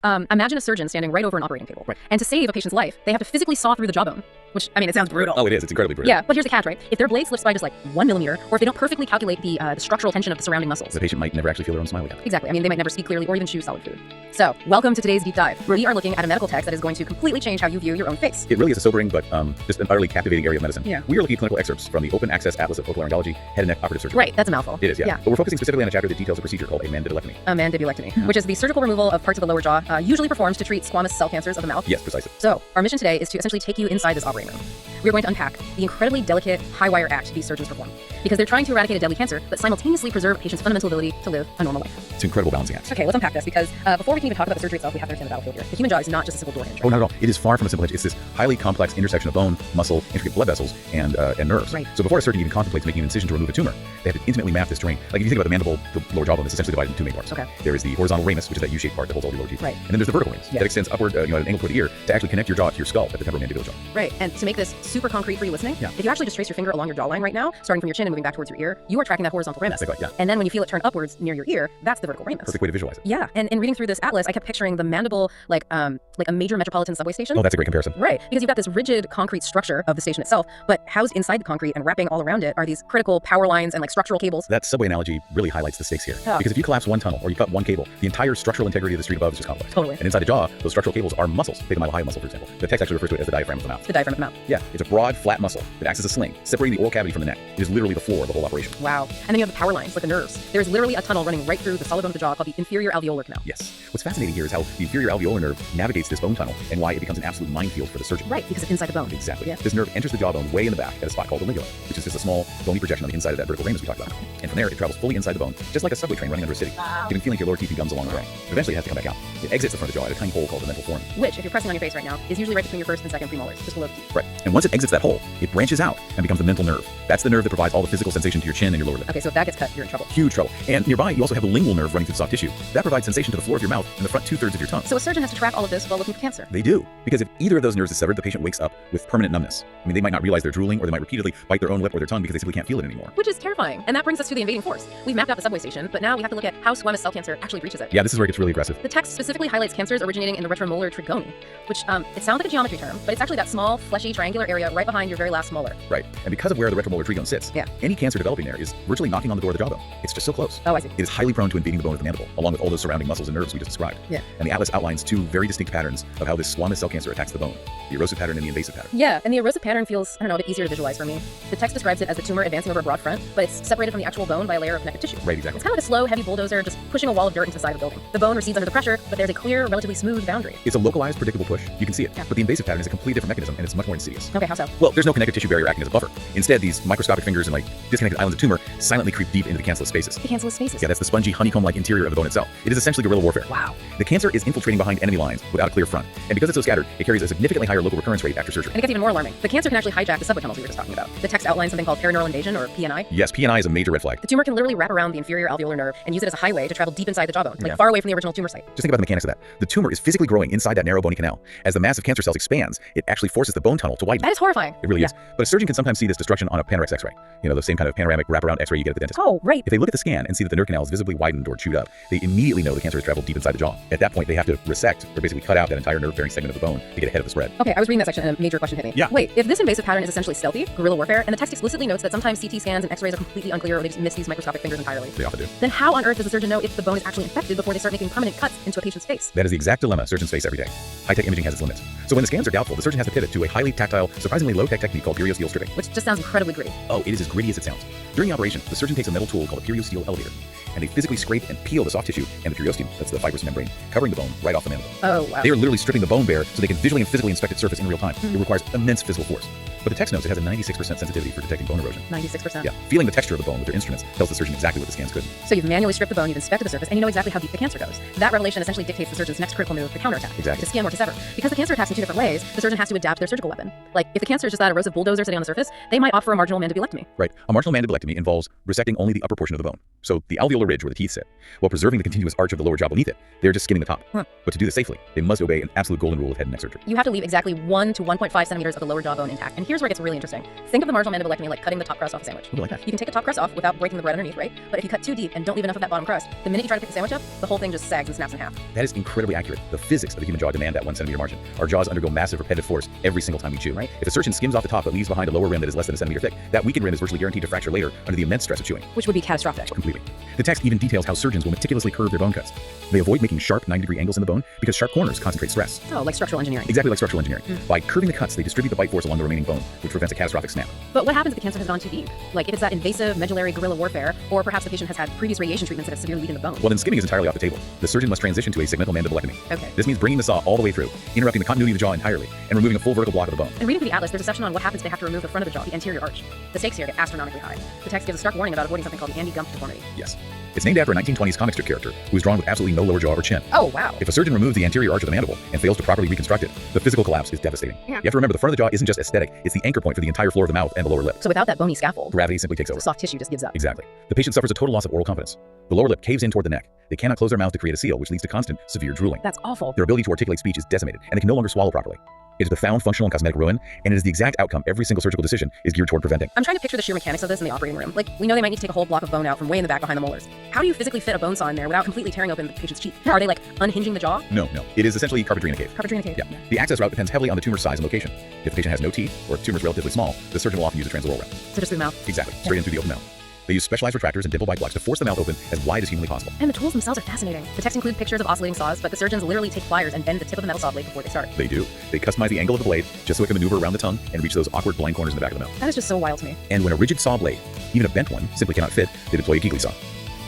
Imagine a surgeon standing right over an operating table. Right. And to save a patient's life, they have to physically saw through the jawbone, which, I mean, it sounds brutal. Oh, it is. It's incredibly brutal. Yeah, but here's the catch, right? If their blade slips by just like 1 millimeter, or if they don't perfectly calculate the structural tension of the surrounding muscles. The patient might never actually feel their own smile again. Exactly. I mean, they might never speak clearly or even chew solid food. So, welcome to today's deep dive, where we are looking at a medical text that is going to completely change how you view your own face. It really is a sobering, but just an utterly captivating area of medicine. Yeah. We are looking at clinical excerpts from the Open Access Atlas of Otolaryngology, Head and Neck Operative Surgery. Right, that's a mouthful. It is, yeah. Yeah. But we're focusing specifically on a chapter that details a procedure called a mandibulectomy. A mandibulectomy, which is the surgical removal of parts of the lower jaw, usually performed to treat squamous cell cancers of the mouth. Yes, precisely. So, our mission today is to essentially take you inside this operating room. We're going to unpack the incredibly delicate, high-wire act these surgeons perform, because they're trying to eradicate a deadly cancer, but simultaneously preserve a patient's fundamental ability to live a normal life. It's an incredible balancing act. Okay, let's unpack this, because before we can even talk about the surgery itself, we have to understand the battlefield here. The human jaw is not just a simple door hinge. Oh, not at all. It is far from a simple hinge. It's this highly complex intersection of bone, muscle, intricate blood vessels, and nerves. Right. So before a surgeon even contemplates making an incision to remove a tumor, they have to intimately map this terrain. Like if you think about the mandible, the lower jawbone is essentially divided into two main parts. Okay. There is the horizontal ramus, which is that U-shaped part that holds all your lower teeth. Right. And then there's the vertical ramus that extends upward, at an angle toward the ear to actually connect your jaw to your skull at the temporomandibular joint. Right, and to make this super concrete for you listening, Yeah. if you actually just trace your finger along your jawline right now, starting from your chin and moving back towards your ear, you are tracking that horizontal ramus. Exactly, yeah. And then when you feel it turn upwards near your ear, that's the vertical ramus. Perfect way to visualize it. Yeah, and in reading through this atlas, I kept picturing the mandible like a major metropolitan subway station. Oh, that's a great comparison. Right, because you've got this rigid concrete structure of the station itself, but housed inside the concrete and wrapping all around it are these critical power lines and like structural cables. That subway analogy really highlights the stakes here. Yeah. Because if you collapse one tunnel or you cut one cable, the entire structural integrity of the street above is just complex. Totally. And inside the jaw, those structural cables are muscles. Take the mylohyoid muscle, for example. The text actually refers to it as the diaphragm of the mouth. The diaphragm of the mouth. Yeah, it's a broad, flat muscle that acts as a sling, separating the oral cavity from the neck. It is literally the floor of the whole operation. Wow. And then you have the power lines, like the nerves. There's literally a tunnel running right through the solid bone of the jaw called the inferior alveolar canal. Yes. What's fascinating here is how the inferior alveolar nerve navigates this bone tunnel and why it becomes an absolute minefield for the surgeon. Right, because it's inside the bone. Exactly. Yeah. This nerve enters the jawbone way in the back at a spot called the ligula, which is just a small bony projection on the inside of that vertical ramus we talked about. And from there, it travels fully inside the bone, just like a subway train running under a city, giving feeling to your lower teeth and gums along the way. Eventually, it has to come back out. It exits the front of the jaw at a tiny hole called the mental foramen. Which, if you're pressing on your face right now, is usually right between your first and second premolars, just below the teeth. Right. And once it exits that hole, it branches out and becomes the mental nerve. That's the nerve that provides all the physical sensation to your chin and your lower lip. Okay, so if that gets cut, you're in trouble. Huge trouble. And nearby, you also have the lingual nerve running through the soft tissue. That provides sensation to the floor of your mouth and the front 2/3 of your tongue. So a surgeon has to track all of this while looking for cancer. They do. Because if either of those nerves is severed, the patient wakes up with permanent numbness. I mean, they might not realize they're drooling, or they might repeatedly bite their own lip or their tongue because they simply can't feel it anymore. Which is terrifying. And that brings us to the invading force. We've mapped out the subway station, but now we have to look at how squamous cell cancer actually reaches it. Yeah, this is where it gets really aggressive. The text specifically highlights cancers originating in the retromolar trigone, which it sounds like a geometry term, but it's actually that small, fleshy, triangular area right behind your very last molar. Right. And because of where the retromolar trigone sits, Yeah. any cancer developing there is virtually knocking on the door of the jawbone. It's just so close. Oh, I see. It is highly prone to invading the bone of the mandible, along with all those surrounding muscles and nerves we just described. Yeah. And the atlas outlines two very distinct patterns of how this squamous cell cancer attacks the bone: the erosive pattern and the invasive pattern. Yeah, and the erosive pattern feels, I don't know, a bit easier to visualize for me. The text describes it as the tumor advancing over a broad front, but it's separated from the actual bone by a layer of connective tissue. Right, exactly. It's kind of like a slow, heavy bulldozer just pushing a wall of dirt into the side of the building. The bone recedes under the pressure, but there's a clear, relatively smooth boundary. It's a localized, predictable push. You can see it. Yeah. But the invasive pattern is a completely different mechanism, and it's much more insidious. Okay, how so? Well, there's no connective tissue barrier acting as a buffer. Instead, these microscopic fingers and disconnected islands of tumor silently creep deep into the cancellous spaces. The cancellous spaces. Yeah, that's the spongy, honeycomb-like interior of the bone itself. It is essentially guerrilla warfare. Wow. The cancer is infiltrating behind enemy lines without a clear front. And because it's so scattered, it carries a significantly higher local recurrence rate after surgery. And it gets even more alarming. The cancer can actually hijack the subway tunnels we were just talking about. The text outlines something called perineural invasion, or PNI. Yes, PNI is a major red flag. The tumor can literally wrap around the inferior alveolar nerve and use it as a highway to travel deep inside the jawbone, Yeah. far away from the original tumor site. Just think about the mechanics of that. The tumor is physically growing inside that narrow bony canal. As the mass of cancer cells expands, it actually forces the bone tunnel to widen. That is horrifying. It really is. But a surgeon can sometimes see this destruction on a Panorex X-ray. You know, the same kind of panoramic wraparound X-ray you get at the dentist. Oh, right. If they look at the scan and see that the nerve canal is visibly widened or chewed up, they immediately know the cancer has traveled deep inside the jaw. At that point, they have to resect, or basically cut out that entire nerve-bearing segment of the bone to get ahead of the spread. Okay, I was reading that section and a major question hit me. Yeah. Wait, if this invasive pattern is essentially stealthy, guerrilla warfare, and the text explicitly notes that sometimes CT scans and X-rays are completely unclear or they just miss these microscopic fingers entirely, They often do. then how on earth does a surgeon know if the bone is actually infected before they start making permanent cuts into a patient's face? That is the exact dilemma surgeons face every day. High-tech imaging has its limits. So when the scans are doubtful, the surgeon has to pivot to a highly tactile, surprisingly low-tech technique called periosteel stripping. Which just sounds incredibly gritty. Oh, it is as gritty as it sounds. During the operation, the surgeon takes a metal tool called a periosteel elevator, and they physically scrape and peel the soft tissue and the periosteum, that's the fibrous membrane, covering the bone right off the mandible. Oh, wow. They are literally stripping the bone bare so they can visually and physically inspect its surface in real time. It requires immense physical force. But the text notes it has a 96% sensitivity for detecting bone erosion. 96%. Yeah, feeling the texture of the bone with their instruments tells the surgeon exactly what the scans could. So you've manually stripped the bone, you've inspected the surface, and you know exactly how deep the cancer goes. That revelation essentially dictates the surgeon's next critical move, the counterattack. Exactly. To scan or to sever. Because the cancer attacks in two different ways, the surgeon has to adapt their surgical weapon. Like, if the cancer is just that erosive bulldozer sitting on the surface, they might opt for a marginal mandibulectomy. Right. A marginal mandibulectomy involves resecting only the upper portion of the bone, so the alveolar ridge where the teeth sit, while preserving the continuous arch of the lower jaw beneath it. They're just skimming the top. Huh. But to do this safely, they must obey an absolute golden rule of head and neck surgery. You have to leave exactly 1 to 1.5 centimeters of the lower jawbone intact. And here's where it gets really interesting. Think of the marginal mandibulectomy like cutting the top crust off a sandwich. Ooh, I like that. You can take the top crust off without breaking the bread underneath, right? But if you cut too deep and don't leave enough of that bottom crust, the minute you try to pick the sandwich up, the whole thing just sags and snaps in half. That is incredibly accurate. The physics of the human jaw demand that 1 centimeter margin. Our jaws undergo massive repetitive force every single time we chew. Right. If a surgeon skims off the top but leaves behind a lower rim that is less than a centimeter thick, that weakened rim is virtually guaranteed to fracture later under the immense stress of chewing. Which would be catastrophic. Completely. The text even details how surgeons will meticulously curve their bone cuts. They avoid making sharp 90-degree angles in the bone because sharp corners concentrate stress. Oh, like structural engineering. Exactly like structural engineering. By curving the cuts, they distribute the bite force along the remaining bone, which prevents a catastrophic snap. But what happens if the cancer has gone too deep? Like if it's that invasive medullary guerrilla warfare, or perhaps the patient has had previous radiation treatments that have severely weakened the bone. Well, then skimming is entirely off the table. The surgeon must transition to a segmental mandibulectomy. Okay. This means bringing the saw all the way through, interrupting the continuity of the jaw entirely, and removing a full vertical block of the bone. And reading through the atlas, there's a section on what happens if they have to remove the front of the jaw, the anterior arch. The stakes here get astronomically high. The text gives a stark warning about avoiding something called the Andy Gump deformity. Yes. It's named after a 1920s comic strip character who was drawn with absolutely no lower jaw or chin. Oh, wow. If a surgeon removes the anterior arch of the mandible and fails to properly reconstruct it, the physical collapse is devastating. Yeah. You have to remember the front of the jaw isn't just aesthetic, it's the anchor point for the entire floor of the mouth and the lower lip. So without that bony scaffold, Gravity simply takes over. the soft tissue just gives up. Exactly. The patient suffers a total loss of oral confidence. The lower lip caves in toward the neck. They cannot close their mouth to create a seal, which leads to constant, severe drooling. That's awful. Their ability to articulate speech is decimated, and they can no longer swallow properly. It is profound functional and cosmetic ruin, and it is the exact outcome every single surgical decision is geared toward preventing. I'm trying to picture the sheer mechanics of this in the operating room. Like, we know they might need to take a whole block of bone out from way in the back behind the molars. How do you physically fit a bone saw in there without completely tearing open the patient's cheek? Are they like unhinging the jaw? No. It is essentially carpentry in a cave. Carpentry in a cave. Yeah. The access route depends heavily on the tumor's size and location. If the patient has no teeth, or if the tumor is relatively small, the surgeon will often use a transoral route. So just through the mouth. Exactly. Straight in through the open mouth. They use specialized retractors and dimple bite blocks to force the mouth open as wide as humanly possible. And the tools themselves are fascinating. The text includes pictures of oscillating saws, but the surgeons literally take pliers and bend the tip of the metal saw blade before they start. They do. They customize the angle of the blade just so it can maneuver around the tongue and reach those awkward blind corners in the back of the mouth. That is just so wild to me. And when a rigid saw blade, even a bent one, simply cannot fit, they deploy a Keighley saw.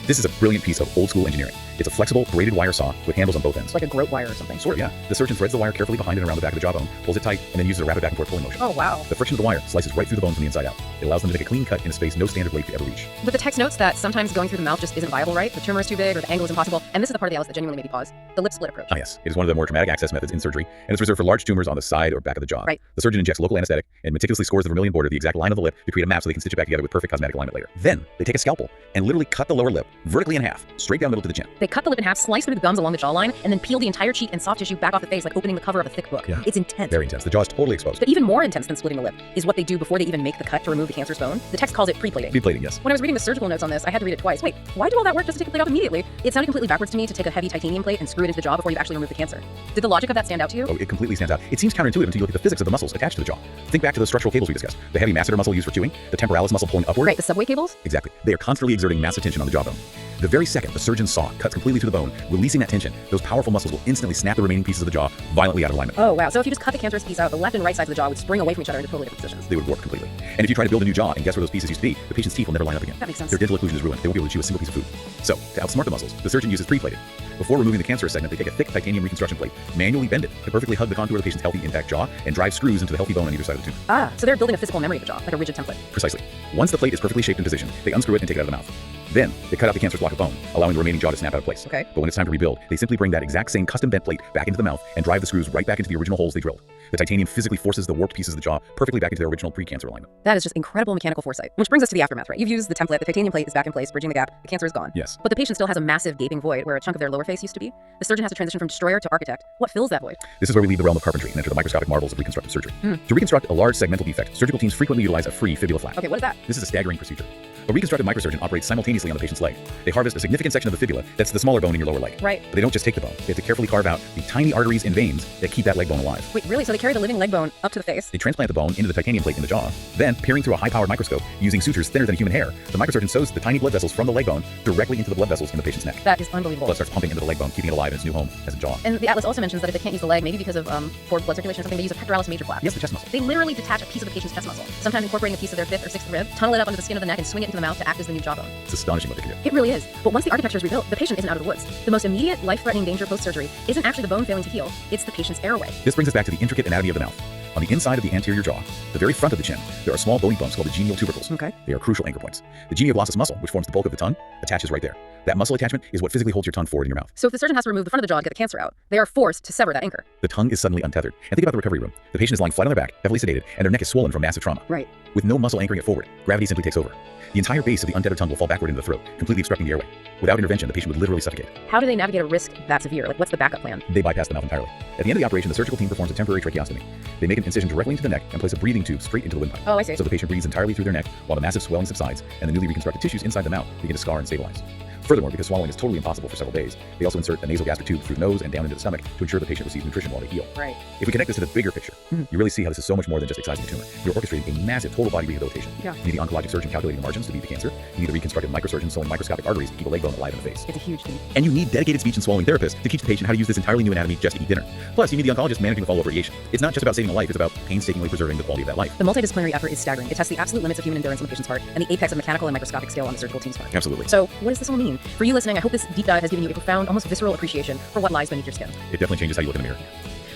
This is a brilliant piece of old school engineering. It's a flexible, braided wire saw with handles on both ends. Like a groat wire or something. Sort of, yeah. The surgeon threads the wire carefully behind and around the back of the jawbone, pulls it tight, and then uses a rapid back and forth pulling motion. Oh, wow. The friction of the wire slices right through the bone from the inside out. It allows them to make a clean cut in a space no standard blade could ever reach. But the text notes that sometimes going through the mouth just isn't viable, right? The tumor is too big or the angle is impossible. And this is the part of the atlas that genuinely made me pause. The lip split approach. Ah, yes. It is one of the more traumatic access methods in surgery, and it's reserved for large tumors on the side or back of the jaw. Right. The surgeon injects local anesthetic and meticulously scores the vermilion border, the exact line of the lip, to create a map so they can stitch it back together with perfect cosmetic alignment later. Then, they take a scalpel and literally cut the lower lip vertically in half, straight down middle to the chin. They cut the lip in half, slice through the gums along the jawline, and then peel the entire cheek and soft tissue back off the face like opening the cover of a thick book. Yeah. It's intense. Very intense. The jaw is totally exposed. But even more intense than splitting the lip is what they do before they even make the cut to remove the cancerous bone. The text calls it pre-plating. Pre-plating, yes. When I was reading the surgical notes on this, I had to read it twice. Wait, why do all that work just to take the plate off immediately? It sounded completely backwards to me to take a heavy titanium plate and screw it into the jaw before you actually remove the cancer. Did the logic of that stand out to you? Oh, it completely stands out. It seems counterintuitive until you look at the physics of the muscles attached to the jaw. Think back to those structural cables we discussed. The heavy masseter muscle used for chewing, the temporalis muscle pulling upward. Right, the subway cables? Exactly. They are constantly exerting massive tension on the jawbone. The very second the surgeon's saw cuts completely through the bone, releasing that tension, those powerful muscles will instantly snap the remaining pieces of the jaw violently out of alignment. Oh, wow. So if you just cut the cancerous piece out, the left and right sides of the jaw would spring away from each other into totally different positions. They would warp completely. And if you try to build a new jaw and guess where those pieces used to be, the patient's teeth will never line up again. That makes sense. Their dental occlusion is ruined. They won't be able to chew a single piece of food. So, to outsmart the muscles, the surgeon uses pre-plating. Before removing the cancerous segment, they take a thick titanium reconstruction plate, manually bend it to perfectly hug the contour of the patient's healthy, intact jaw, and drive screws into the healthy bone on either side of the tooth. Ah, so they're building a physical memory of the jaw, like a rigid template. Precisely. Once the plate is perfectly shaped and positioned, they unscrew it and take it out of the mouth. Then, they cut out the cancerous block of bone, allowing the remaining jaw to snap out of place. Okay. But when it's time to rebuild, they simply bring that exact same custom bent plate back into the mouth and drive the screws right back into the original holes they drilled. The titanium physically forces the warped pieces of the jaw perfectly back into their original pre-cancer alignment. That is just incredible mechanical foresight. Which brings us to the aftermath, right? You've used the template, the titanium plate is back in place, bridging the gap, the cancer is gone. Yes. But the patient still has a massive gaping void where a chunk of their lower face used to be. The surgeon has to transition from destroyer to architect. What fills that void? This is where we leave the realm of carpentry and enter the microscopic marvels of reconstructive surgery. To reconstruct a large segmental defect, surgical teams frequently utilize a free fibula flap. Okay, what is that? This is a staggering procedure. A reconstructive microsurgeon operates simultaneously on the patient's leg. They harvest a significant section of the fibula, that's the smaller bone in your lower leg. Right. But they don't just take the bone. They have to carefully carve out the tiny arteries and veins that keep that leg bone alive. Wait, really? So they carry the living leg bone up to the face? They transplant the bone into the titanium plate in the jaw. Then, peering through a high-powered microscope, using sutures thinner than human hair, the microsurgeon sews the tiny blood vessels from the leg bone directly into the blood vessels in the patient's neck. That is unbelievable. Blood starts pumping into the leg bone, keeping it alive in its new home as a jaw. And the atlas also mentions that if they can't use the leg, maybe because of poor blood circulation or something, they use a pectoralis major flap. Yes, the chest muscle. They literally detach a piece of the patient's chest muscle, sometimes incorporating a piece of their fifth or sixth rib, tunnel it up under the skin of the neck, and swing it into the mouth to act as the new jawbone. It's astonishing what they can do. It really is. But once the architecture is rebuilt, the patient isn't out of the woods. The most immediate, life-threatening danger post-surgery isn't actually the bone failing to heal, it's the patient's airway. This brings us back to the intricate anatomy of the mouth. On the inside of the anterior jaw, the very front of the chin, there are small bony bumps called the genial tubercles. Okay. They are crucial anchor points. The genioglossus muscle, which forms the bulk of the tongue, attaches right there. That muscle attachment is what physically holds your tongue forward in your mouth. So if the surgeon has to remove the front of the jaw to get the cancer out, they are forced to sever that anchor. The tongue is suddenly untethered. And think about the recovery room. The patient is lying flat on their back, heavily sedated, and their neck is swollen from massive trauma. Right. With no muscle anchoring it forward, gravity simply takes over. The entire base of the untethered tongue will fall backward into the throat, completely obstructing the airway. Without intervention, the patient would literally suffocate. How do they navigate a risk that severe? Like, what's the backup plan? They bypass the mouth entirely. At the end of the operation, the surgical team performs a temporary tracheostomy. They make an significant incision directly into the neck and place a breathing tube straight into the windpipe. Oh, I see. So the patient breathes entirely through their neck while the massive swelling subsides and the newly reconstructed tissues inside the mouth begin to scar and stabilize. Furthermore, because swallowing is totally impossible for several days, they also insert a nasogastric tube through the nose and down into the stomach to ensure the patient receives nutrition while they heal. Right. If we connect this to the bigger picture, you really see how this is so much more than just excising a tumor. You're orchestrating a massive total body rehabilitation. Yeah. You need the oncologic surgeon calculating the margins to beat the cancer. You need the reconstructive microsurgeon sewing microscopic arteries to keep a leg bone alive in the face. It's a huge thing. And you need dedicated speech and swallowing therapists to teach the patient how to use this entirely new anatomy just to eat dinner. Plus, you need the oncologist managing the follow-up radiation. It's not just about saving a life, it's about painstakingly preserving the quality of that life. The multidisciplinary effort is staggering. It tests the absolute limits of human endurance on the patient's part and the apex of mechanical and microscopic skill on the surgical team's part. Absolutely. So, what does this all mean? For you listening, I hope this deep dive has given you a profound, almost visceral appreciation for what lies beneath your skin. It definitely changes how you look in the mirror.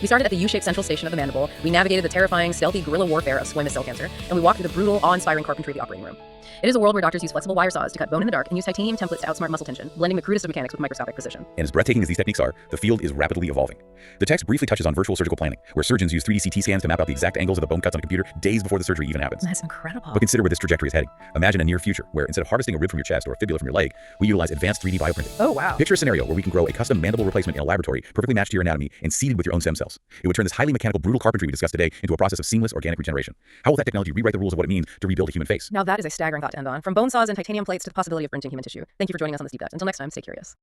We started at the U-shaped central station of the mandible, we navigated the terrifying, stealthy guerrilla warfare of squamous cell cancer, and we walked through the brutal, awe-inspiring carpentry of the operating room. It is a world where doctors use flexible wire saws to cut bone in the dark and use titanium templates to outsmart muscle tension, blending the crudest of mechanics with microscopic precision. And as breathtaking as these techniques are, the field is rapidly evolving. The text briefly touches on virtual surgical planning, where surgeons use 3D CT scans to map out the exact angles of the bone cuts on a computer days before the surgery even happens. That's incredible. But consider where this trajectory is heading. Imagine a near future where instead of harvesting a rib from your chest or a fibula from your leg, we utilize advanced 3D bioprinting. Oh, wow. Picture a scenario where we can grow a custom mandible replacement in a laboratory perfectly matched to your anatomy and seeded with your own stem cells. It would turn this highly mechanical, brutal carpentry we discussed today into a process of seamless organic regeneration. How will that technology rewrite the rules of what it means to rebuild a human face? Now that is a staggering thought to end on. From bone saws and titanium plates to the possibility of printing human tissue. Thank you for joining us on this deep dive. Until next time, stay curious.